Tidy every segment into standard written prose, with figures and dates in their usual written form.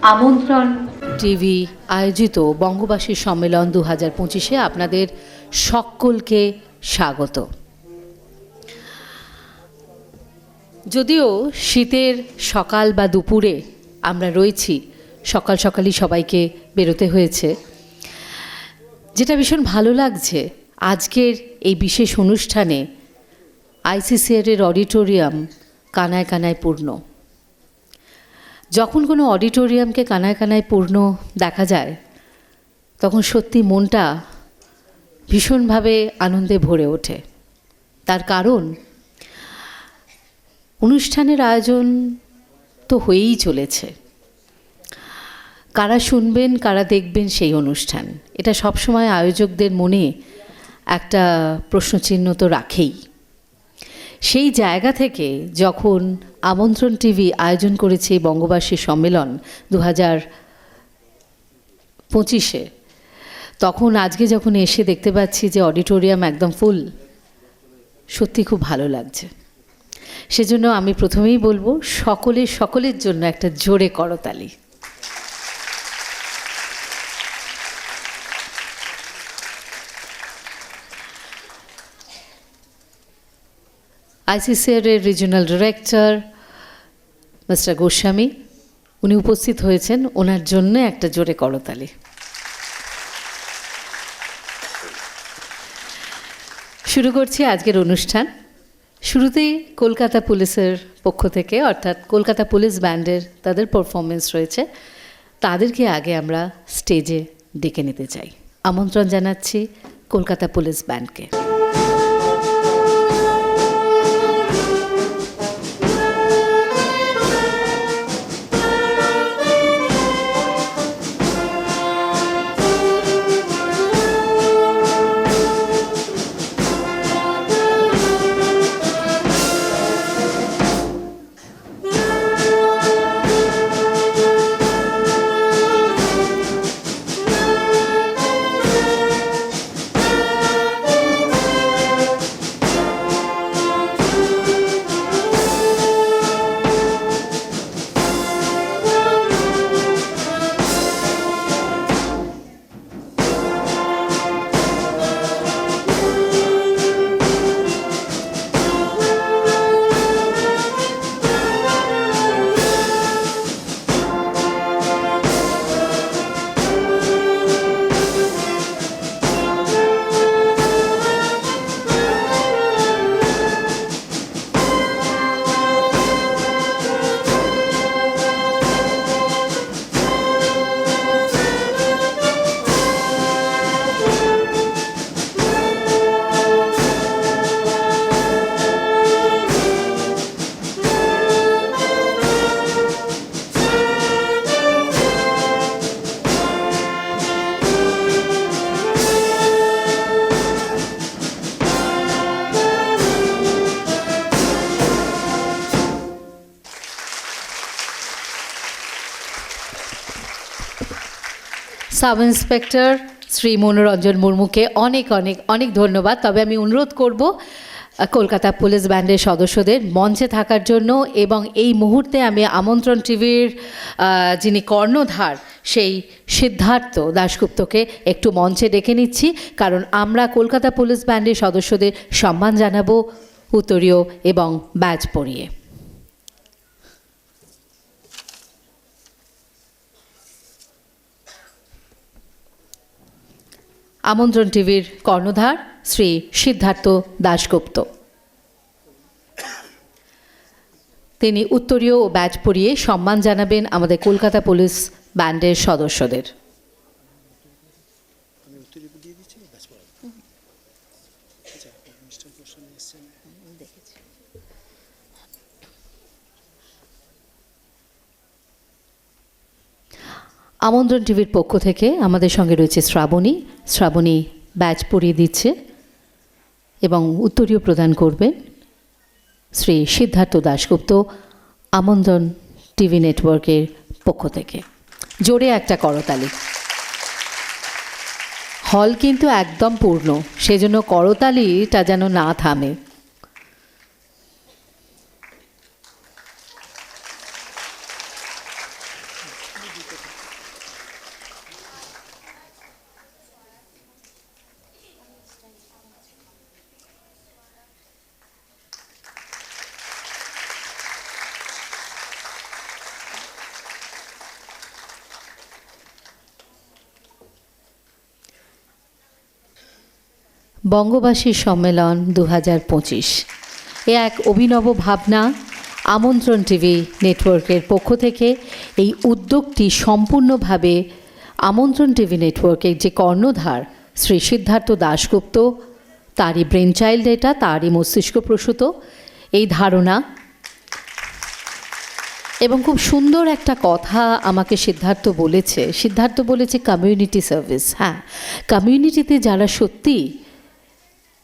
আমন্ত্রণ টিভি আয়োজিত বঙ্গবাসী সম্মেলন 2025-এ আপনাদের সকলকে স্বাগত। যদিও শীতের সকাল বা দুপুরে আমরা রয়েছি, সকাল সকালই সবাইকে বেরোতে হয়েছে, যেটা ভীষণ ভালো লাগছে আজকের এই বিশেষ অনুষ্ঠানে আইসিসিআর-এর অডিটোরিয়াম কানায় কানায় পূর্ণ। যখন কোনো অডিটোরিয়ামকে কানায় কানায় পূর্ণ দেখা যায় তখন সত্যি মনটা ভীষণভাবে আনন্দে ভরে ওঠে। তার কারণ অনুষ্ঠানের আয়োজন তো হয়েই চলেছে, কারা শুনবেন কারা দেখবেন সেই অনুষ্ঠান, এটা সবসময় আয়োজকদের মনে একটা প্রশ্নচিহ্ন তো রাখেই। সেই জায়গা থেকে যখন আমন্ত্রণ টিভি আয়োজন করেছে বঙ্গবাসী সম্মেলন 2025-এ, তখন আজকে যখন এসে দেখতে পাচ্ছি যে অডিটোরিয়াম একদম ফুল, সত্যি খুব ভালো লাগছে। সেজন্য আমি প্রথমেই বলবো সকলের জন্য একটা জোরে করতালি। আইসিসিআর-এর রিজিওনাল ডিরেক্টর মিস্টার গোস্বামী উনি উপস্থিত হয়েছেন, ওনার জন্য একটা জোরে করতালি। শুরু করছি আজকের অনুষ্ঠান। শুরুতেই কলকাতা পুলিশের পক্ষ থেকে, অর্থাৎ কলকাতা পুলিশ ব্যান্ডের তাদের পারফরমেন্স রয়েছে, তাদেরকে আগে আমরা স্টেজে ডেকে নিতে চাই। আমন্ত্রণ জানাচ্ছি কলকাতা পুলিশ ব্যান্ডকে। সাব ইন্সপেক্টর শ্রী মনোরঞ্জন মুর্মুকে অনেক অনেক অনেক ধন্যবাদ। তবে আমি অনুরোধ করব কলকাতা পুলিশ ব্যান্ডের সদস্যদের মঞ্চে থাকার জন্য, এবং এই মুহূর্তে আমি আমন্ত্রণ টিভির যিনি কর্ণধার সেই সিদ্ধার্থ দাশগুপ্তকে একটু মঞ্চে ডেকে নিচ্ছি, কারণ আমরা কলকাতা পুলিশ ব্যান্ডের সদস্যদের সম্মান জানাবো উত্তরীয় এবং ব্যাজ পরিয়ে। আমন্ত্রণ টিভির কর্ণধার শ্রী সিদ্ধার্থ দাশগুপ্ত, তিনি উত্তরীয় ও ব্যাজ পরিয়ে সম্মান জানাবেন আমাদের কলকাতা পুলিশ ব্যান্ডের সদস্যদের। আমন্ত্রণ টিভির পক্ষ থেকে আমাদের সঙ্গে রয়েছে শ্রাবণী ব্যাজ পরিয়ে দিচ্ছে এবং উত্তরীয় প্রদান করবেন শ্রী সিদ্ধার্থ দাশগুপ্ত আমন্ত্রণ টিভি নেটওয়ার্কের পক্ষ থেকে। জোরে একটা করতালি। হল কিন্তু একদম পূর্ণ, সেজন্য করতালিটা যেন না থামে। বঙ্গবাসী সম্মেলন 2025 এ এক অভিনব ভাবনা। আমন্ত্রণ টিভি নেটওয়ার্কের পক্ষ থেকে এই উদ্যোগটি সম্পূর্ণভাবে আমন্ত্রণ টিভি নেটওয়ার্কের যে কর্ণধার শ্রী সিদ্ধার্থ দাশগুপ্ত, তারই ব্রেন চাইল্ড, এটা তারই মস্তিষ্কপ্রসূত এই ধারণা। এবং খুব সুন্দর একটা কথা আমাকে সিদ্ধার্থ বলেছে কমিউনিটি সার্ভিস। হ্যাঁ, কমিউনিটিতে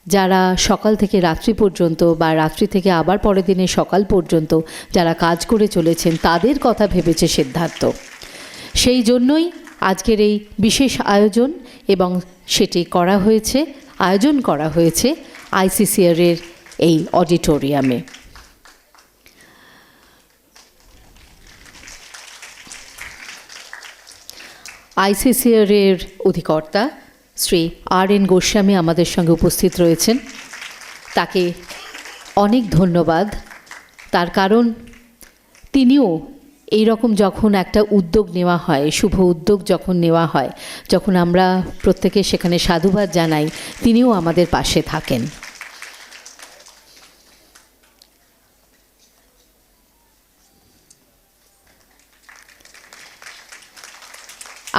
যারা সকাল থেকে রাত্রি পর্যন্ত বা রাত্রি থেকে আবার পরের দিনে সকাল পর্যন্ত যারা কাজ করে চলেছেন তাদের কথা ভেবেছে সিদ্ধার্থ। সেই জন্যই আজকের এই বিশেষ আয়োজন, এবং সেটি আয়োজন করা হয়েছে আইসিসিআর-এর এই অডিটোরিয়ামে। আইসিসিআর-এর অধিকর্তা শ্রী আর.এন. গোস্বামী আমাদের সঙ্গে উপস্থিত রয়েছেন। তাকে অনেক ধন্যবাদ, তার কারণ তিনিও এই রকম যখন একটা উদ্যোগ নেওয়া হয়, শুভ উদ্যোগ যখন নেওয়া হয়, যখন আমরা প্রত্যেকে সেখানে সাধুবাদ জানাই, তিনিও আমাদের পাশে থাকেন।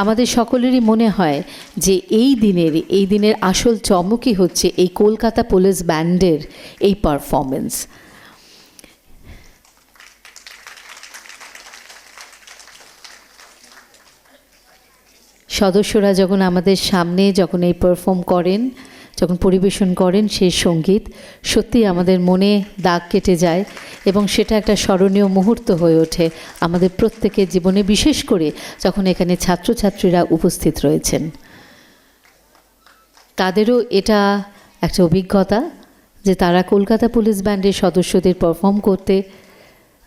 আমাদের সকলেরই মনে হয় যে এই দিনের আসল চমকই হচ্ছে এই কলকাতা পুলিশ ব্যান্ডের এই পারফরমেন্স। সদস্যরা যখন আমাদের সামনে এই পারফর্ম করেন, যখন পরিবেশন করেন সেই সঙ্গীত, সত্যি আমাদের মনে দাগ কেটে যায় এবং সেটা একটা স্মরণীয় মুহূর্ত হয়ে ওঠে আমাদের প্রত্যেকের জীবনে, বিশেষ করে যখন এখানে ছাত্রছাত্রীরা উপস্থিত রয়েছেন। তাদেরও এটা একটা অভিজ্ঞতা যে তারা কলকাতা পুলিশ ব্যান্ডের সদস্যদের পারফর্ম করতে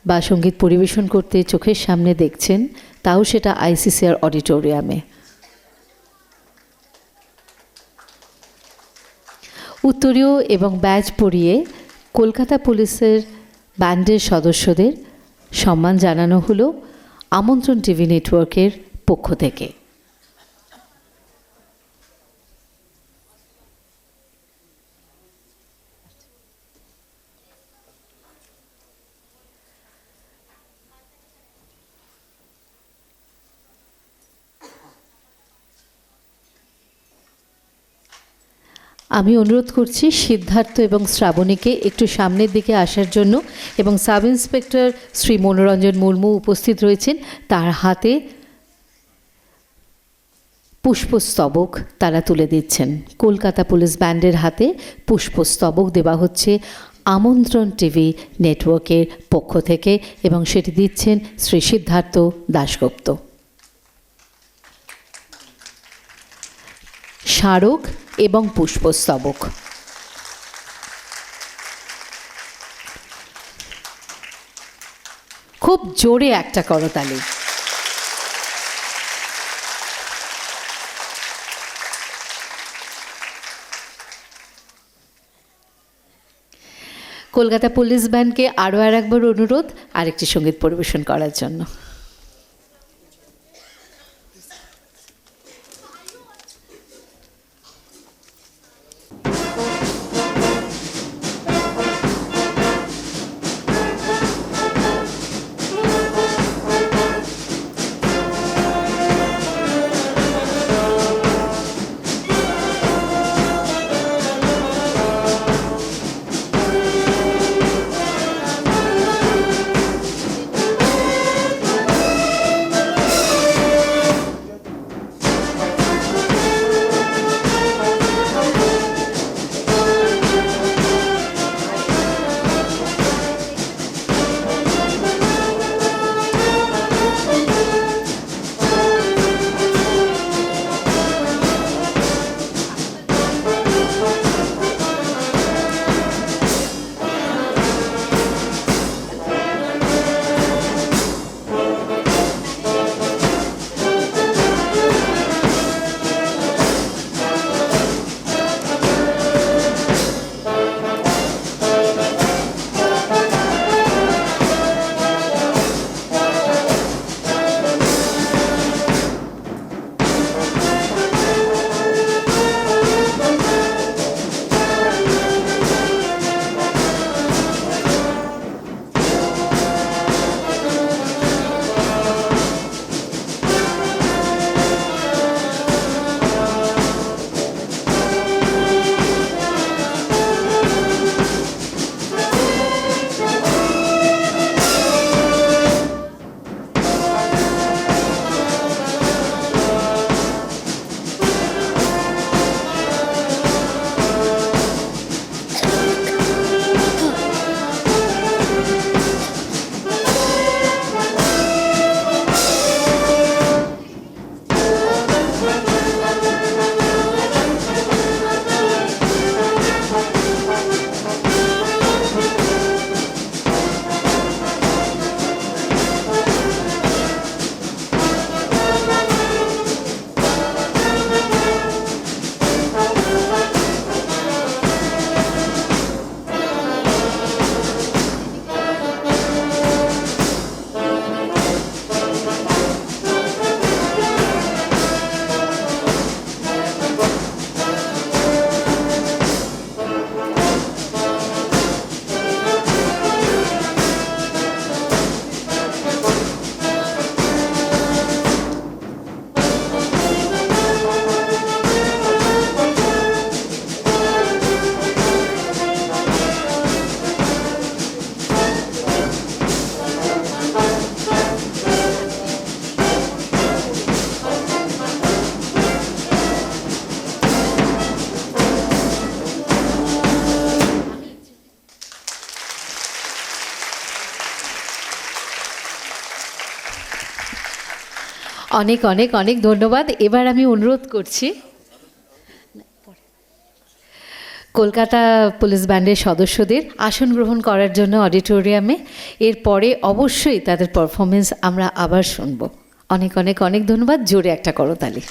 বা সঙ্গীত পরিবেশন করতে চোখের সামনে দেখছেন, তাও সেটা আইসিসিআর অডিটোরিয়ামে। উত্তরীয় এবং ব্যাজ পরিয়ে কলকাতা পুলিশের ব্যান্ডের সদস্যদের সম্মান জানানো হলো আমন্ত্রণ টিভি নেটওয়ার্কের পক্ষ থেকে। আমি অনুরোধ করছি সিদ্ধার্থ এবং শ্রাবণীকে একটু সামনের দিকে আসার জন্য, এবং সাব ইন্সপেক্টর শ্রী মনোরঞ্জন মুর্মু উপস্থিত রয়েছেন, তার হাতে পুষ্পস্তবক তারা তুলে দিচ্ছেন। কলকাতা পুলিশ ব্যান্ডের হাতে পুষ্পস্তবক দেওয়া হচ্ছে আমন্ত্রণ টিভি নেটওয়ার্কের পক্ষ থেকে, এবং সেটি দিচ্ছেন শ্রী সিদ্ধার্থ দাশগুপ্ত। স্মারক এবং পুষ্পস্তবক। খুব জোরে একটা করতালি। কলকাতা পুলিশ ব্যান্ডকে আরও একবার অনুরোধ আরেকটি সঙ্গীত পরিবেশন করার জন্য। অনেক অনেক অনেক ধন্যবাদ। এবার আমি অনুরোধ করছি কলকাতা পুলিশ ব্যান্ডের সদস্যদের আসন গ্রহণ করার জন্য অডিটোরিয়ামে। এরপরে অবশ্যই তাদের পারফরমেন্স আমরা আবার শুনব। অনেক অনেক অনেক ধন্যবাদ। জোরে একটা করতালি।